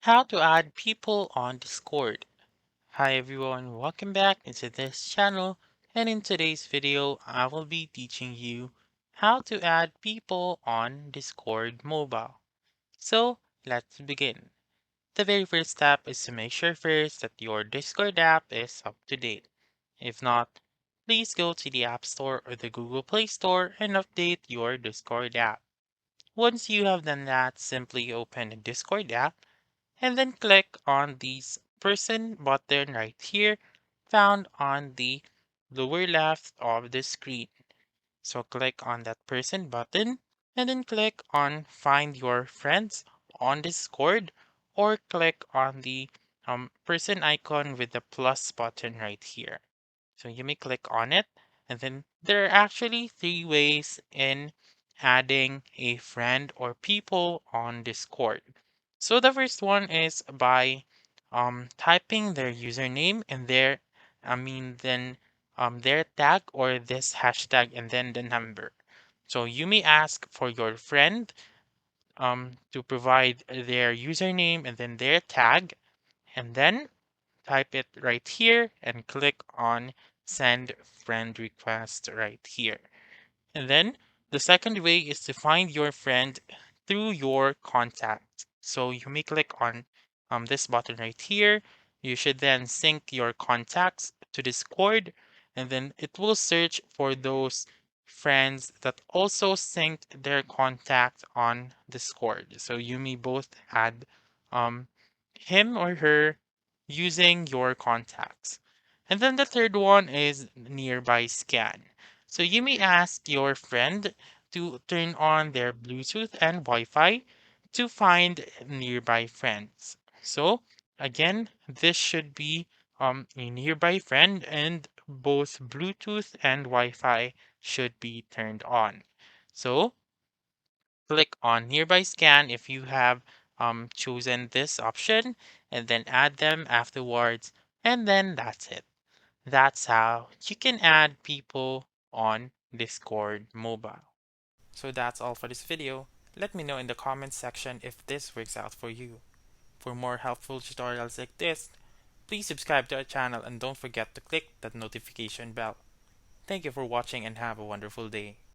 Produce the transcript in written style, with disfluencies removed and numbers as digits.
How to add people on Discord. Hi everyone, welcome back into this channel, and in today's video I will be teaching you how to add people on Discord mobile. So let's begin. The very first step is to make sure first that your Discord app is up to date. If not, please go to the App Store or the Google Play Store and update your Discord app. Once you have done that, simply open the Discord app and then click on this person button right here found on the lower left of the screen. So click on that person button and then click on find your friends on Discord or click on the person icon with the plus button right here. So you may click on it, and then there are actually three ways in adding a friend or people on Discord. So the first one is by typing their username and their tag or this hashtag and then the number. So you may ask for your friend to provide their username and then their tag, and then type it right here and click on send friend request right here. And then the second way is to find your friend through your contacts. So you may click on this button right here. You should then sync your contacts to Discord, and then it will search for those friends that also synced their contact on Discord. So you may both add um, him or her using your contacts. And then the third one is nearby scan. So you may ask your friend to turn on their Bluetooth and Wi-Fi to find nearby friends. So again, this should be a nearby friend and both Bluetooth and Wi-Fi should be turned on. So click on nearby scan if you have chosen this option and then add them afterwards, and then that's it. That's how you can add people on Discord mobile. So that's all for this video. Let me know in the comments section if this works out for you. For more helpful tutorials like this, please subscribe to our channel and don't forget to click that notification bell. Thank you for watching and have a wonderful day.